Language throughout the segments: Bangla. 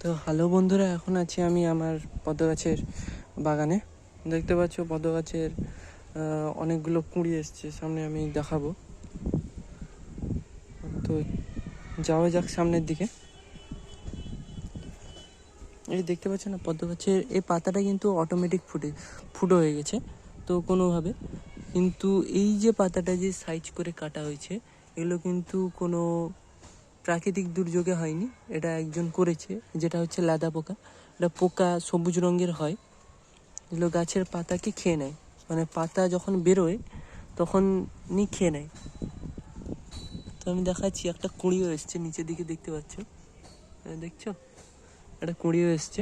তো হ্যালো বন্ধুরা, এখন আছি আমি আমার পদ্ম গাছের বাগানে। দেখতে পাচ্ছ পদ্ম গাছের অনেকগুলো কুঁড়ি এসছে, সামনে আমি দেখাবো। তো যাওয়া যাক সামনের দিকে। এই দেখতে পাচ্ছ না, পদ্ম গাছের এই পাতাটা কিন্তু অটোমেটিক ফুটো হয়ে গেছে তো কোনোভাবে। কিন্তু এই যে পাতাটা যে সাইজ করে কাটা হয়েছে, এগুলো কিন্তু কোনো প্রাকৃতিক দুর্যোগে হয়নি, এটা একজন করেছে, যেটা হচ্ছে লাদা পোকা। এটা পোকা সবুজ রঙের হয়, এগুলো গাছের পাতাকে খেয়ে নেয়, মানে পাতা যখন বেরোয় তখন খেয়ে নেয়। তো আমি দেখাচ্ছি, একটা কুঁড়িও এসছে নিচের দিকে, দেখতে পাচ্ছ, দেখছো একটা কুঁড়িও এসছে।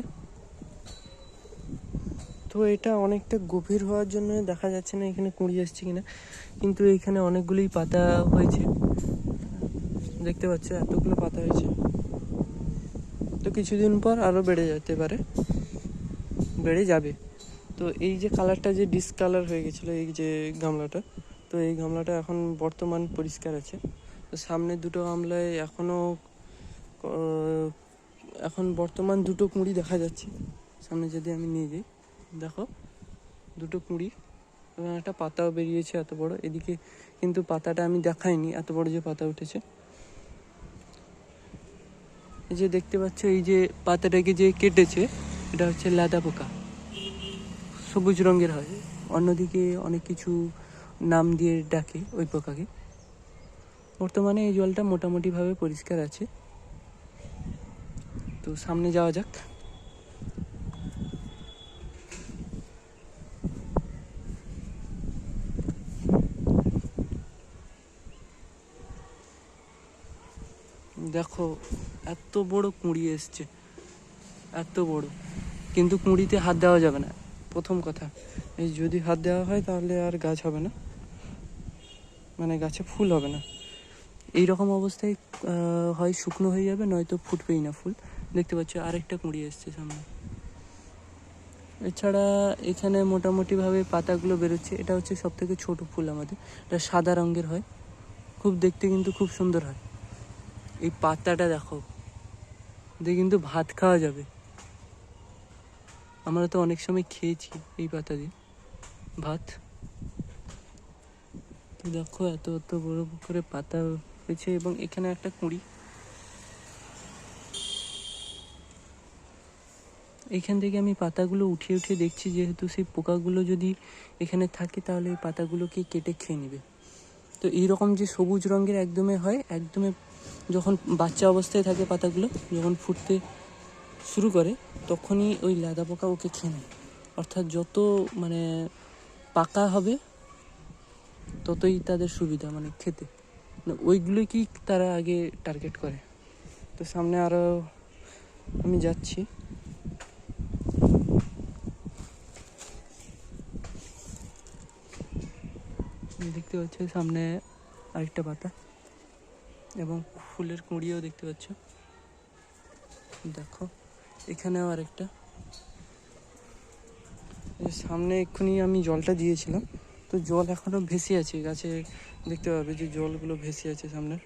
তো এটা অনেকটা গভীর হওয়ার জন্য দেখা যাচ্ছে না এখানে কুঁড়ি এসছে কিনা, কিন্তু এখানে অনেকগুলোই পাতা হয়েছে, দেখতে পাচ্ছ এতগুলো পাতা হয়েছে। তো কিছুদিন পর আরও বেড়ে যেতে পারে, বেড়ে যাবে। তো এই যে কালারটা যে ডিসকালার হয়ে গেছিলো এই যে গামলাটা, তো এই গামলাটা এখন বর্তমান পরিষ্কার আছে। তো সামনে দুটো গামলায় এখন বর্তমান দুটো কুঁড়ি দেখা যাচ্ছে। সামনে যদি আমি নিয়ে যাই, দেখো দুটো কুঁড়ি এবং একটা পাতাও বেরিয়েছে এত বড়। এদিকে কিন্তু পাতাটা আমি দেখাইনি, এত বড় যে পাতা উঠেছে। এই যে দেখতে পাচ্ছ, এই যে পাতাটাকে যে কেটেছে, এটা হচ্ছে লাদা পোকা, সবুজ রঙের হয়। অন্যদিকে অনেক কিছু নাম দিয়ে ডাকে ওই পোকাকে। বর্তমানে এই জলটা মোটামুটিভাবে পরিষ্কার আছে। তো সামনে যাওয়া যাক। দেখো এত বড় কুঁড়ি এসছে, এত বড়। কিন্তু কুঁড়িতে হাত দেওয়া যাবে না, প্রথম কথা। এই যদি হাত দেওয়া হয় তাহলে আর গাছ হবে না, মানে গাছে ফুল হবে না। এই রকম অবস্থায় হয় শুকনো হয়ে যাবে, নয়তো ফুটবেই না ফুল। দেখতে পাচ্ছ আরেকটা কুঁড়ি এসছে সামনে। এছাড়া এখানে মোটামুটিভাবে পাতাগুলো বেরোচ্ছে। এটা হচ্ছে সব থেকে ছোটো ফুল আমাদের, এটা সাদা রঙের হয়, খুব দেখতে কিন্তু খুব সুন্দর হয়। এই পাতাটা দেখো, দিয়ে কিন্তু ভাত খাওয়া যাবে। আমরা তো অনেক সময় খেয়েছি এই পাতা দিয়ে ভাত। দেখো এত এত বড় করে পাতা হয়েছে, এবং এখানে একটা কুঁড়ি। এখান থেকে আমি পাতাগুলো উঠিয়ে উঠিয়ে দেখছি, যেহেতু সেই পোকাগুলো যদি এখানে থাকে তাহলে এই পাতাগুলোকে কেটে খেয়ে নেবে। তো এইরকম যে সবুজ রঙের একদমই হয়, একদমই যখন বাচ্চা অবস্থায় থাকে পাতাগুলো, যখন ফুটতে শুরু করে তখনই ওই লাদা পোকা ওকে খেয়ে নেয়। অর্থাৎ যত মানে পাকা হবে ততই তাদের সুবিধা, মানে খেতে, ওইগুলোই কি তারা আগে টার্গেট করে। তো সামনে আরও আমি যাচ্ছি। দেখতে পাচ্ছ সামনে আরেকটা পাতা, এবং ফুলের কুঁড়িও দেখতে পাচ্ছ। দেখো এখানেও আরেকটা। সামনে এক্ষুনি আমি জলটা দিয়েছিলাম, তো জল এখনও ভেসে আছে গাছে, দেখতে পাবে যে জলগুলো ভেসে আছে সামনের।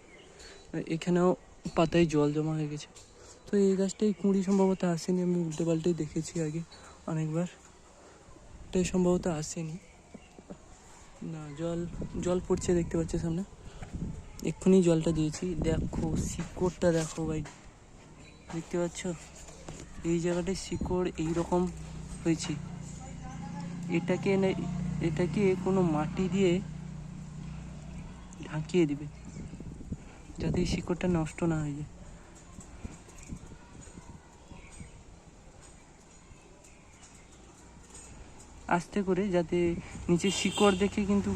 এখানেও পাতায় জল জমা হয়ে গেছে। তো এই গাছটাই কুঁড়ি সম্ভবত আসেনি, আমি উল্টে পাল্টে দেখেছি আগে অনেকবার, এটাই সম্ভবত আসেনি। না, জল পড়ছে, দেখতে পাচ্ছ সামনে, এক্ষুনি জলটা দিয়েছি। দেখো শিকড়টা দেখো ভাই, দেখতে পাচ্ছ এই জায়গাটায় শিকড় এইরকম হয়েছে। এটাকে কোনো মাটি দিয়ে ঢাকিয়ে দিবে, যাতে এই শিকড়টা নষ্ট না হয়ে যায়। আস্তে করে, যাতে নিচে শিকড় দেখে কিন্তু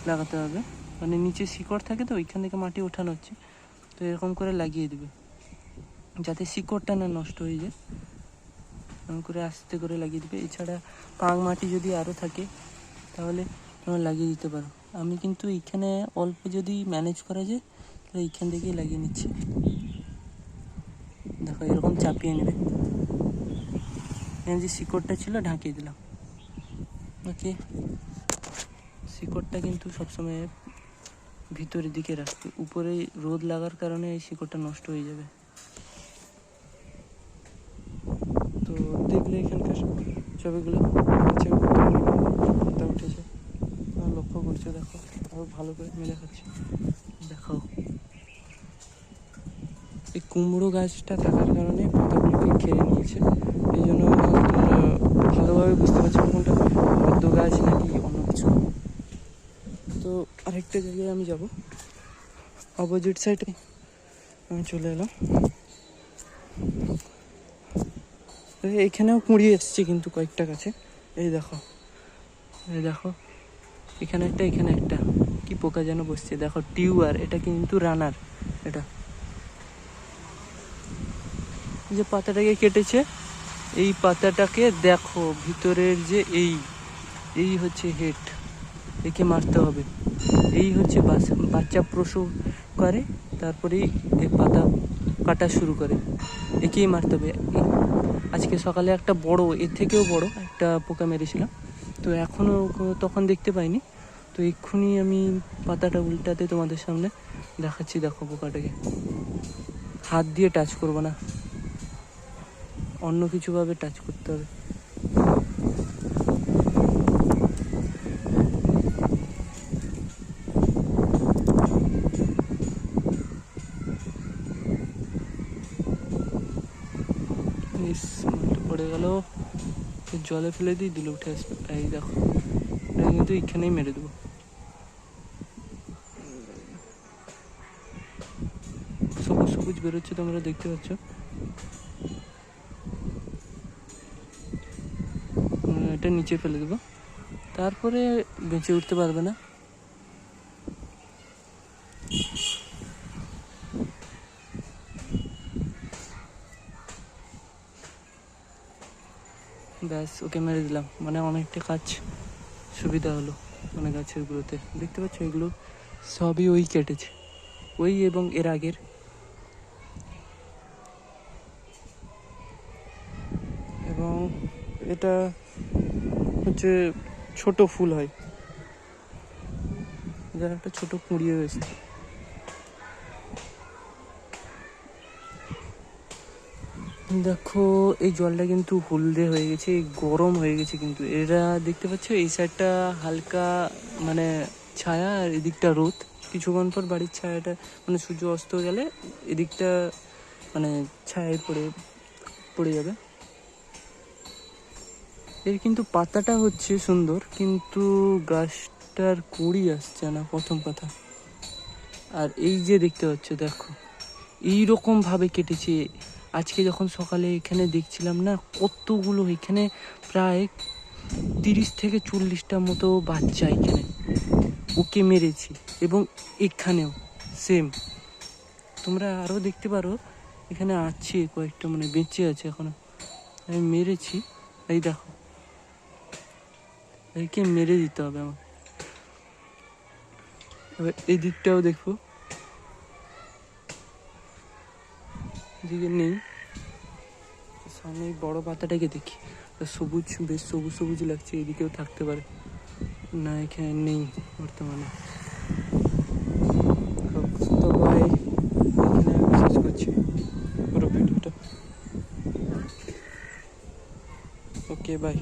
লাগাতে হবে, মানে নিচে শিকড় থাকে তো ওইখান থেকে মাটি ওঠানো হচ্ছে, তো এরকম করে লাগিয়ে দেবে যাতে শিকড়টা না নষ্ট হয়ে যায়। এরকম করে আস্তে করে লাগিয়ে দেবে। এছাড়া পাং মাটি যদি আরও থাকে তাহলে তোমরা লাগিয়ে দিতে পারো। আমি কিন্তু এইখানে অল্প যদি ম্যানেজ করা যায় তাহলে এইখান থেকেই লাগিয়ে নিচ্ছি। দেখো এরকম চাপিয়ে নেবে, এখানে যে শিকড়টা ছিল ঢাকিয়ে দিলাম। ওকে, শিকড়টা কিন্তু সবসময় ভিতরের দিকে রাখবে, উপরে রোদ লাগার কারণে এই শিকড়টা নষ্ট হয়ে যাবে। তাহলে এখানকার ছবিগুলো গাছে পাতা উঠেছে, লক্ষ্য করছো, দেখো আরো ভালো করে আমি দেখাচ্ছি, দেখো এই কুমড়ো গাছটা থাকার কারণে পাতাগুলোকে ঘিরে নিয়েছে, এই জন্য তোমরা ভালোভাবে বুঝতে পারছো কোনটা পদ্ম গাছ নাকি অন্য কিছু। তো আরেকটা জায়গায় আমি যাব, অপোজিট সাইডে আমি চলে এলাম। এইখানেও কুড়িয়ে এসছে কিন্তু কয়েকটা গাছে, এই দেখো, এই দেখো এখানে একটা, এখানে একটা, কি পোকা যেন বসছে দেখো, টিউবার, এটা কিন্তু রানার। এটা যে পাতাটাকে কেটেছে, এই পাতাটাকে দেখো ভিতরের যে এই হচ্ছে হেড, একে মারতে হবে। এই হচ্ছে বাচ্চা প্রসব করে, তারপরেই এই পাতা কাটা শুরু করে, একেই মারতে হবে। আজকে সকালে একটা বড়, এর থেকেও বড় একটা পোকা মেরেছিলাম, তো এখনও তখন দেখতে পাইনি, তো এক্ষুনি আমি পাতাটা উল্টাতে তোমাদের সামনে দেখাচ্ছি। দেখো পোকাটাকে হাত দিয়ে টাচ করবো না, অন্য কিছুভাবে টাচ করতে হবে। পড়ে গেল, জলে ফেলে দিলে উঠে আসবে। এই দেখো, এটা কিন্তু এখানেই মেরে দেবো। সবুজ সবুজ বেরোচ্ছে, তোমরা দেখতে পাচ্ছ। এটা নিচে ফেলে দেবো, তারপরে বেঁচে উঠতে পারবে না। ব্যাস, ওকে মেরে দিলাম, মানে অনেকটা কাজ সুবিধা হলো। মানে গাছের গুলোতে দেখতে পাচ্ছ, এগুলো সবই ওই কেটেছে, ওই এবং এর আগের। এবং এটা হচ্ছে ছোট ফুল হয়, যার একটা ছোট কুঁড়িয়ে রয়েছে। দেখো এই জলটা কিন্তু হলদে হয়ে গেছে, গরম হয়ে গেছে, কিন্তু এরা দেখতে পাচ্ছ এই সাইডটা হালকা মানে ছায়া, আর এদিকটা রোদ। কিছুক্ষণ পর বাড়ির ছায়াটা মানে সূর্য অস্ত গেলে এদিকটা মানে ছায়ায় পড়ে যাবে। এর কিন্তু পাতাটা হচ্ছে সুন্দর, কিন্তু গাছটার কুঁড়ি আসছে না, প্রথম কথা। আর এই যে দেখতে পাচ্ছ, দেখো এইরকম ভাবে কেটেছে। আজকে যখন সকালে এখানে দেখছিলাম না, কতগুলো, এখানে প্রায় 30 থেকে 40টা মতো বাচ্চা এখানে ওকে মেরেছি, এবং এখানেও সেম তোমরা আরও দেখতে পারো, এখানে আছে কয়েকটা, মানে বেঁচে আছে এখনো, আমি মেরেছি। এই দেখো, একে মেরে দিতে হবে আমার। এবার এই দিকটাও দেখো, এদিকে নেই। সামনে এই বড় পাতাটাকে দেখি, সবুজ, বেশ সবুজ সবুজ লাগছে, এদিকেও থাকতে পারে না, এখানে নেই বর্তমানে। তো ভাই এখানে আমি শেষ করছি পুরো ভিডিওটা। Okay bye.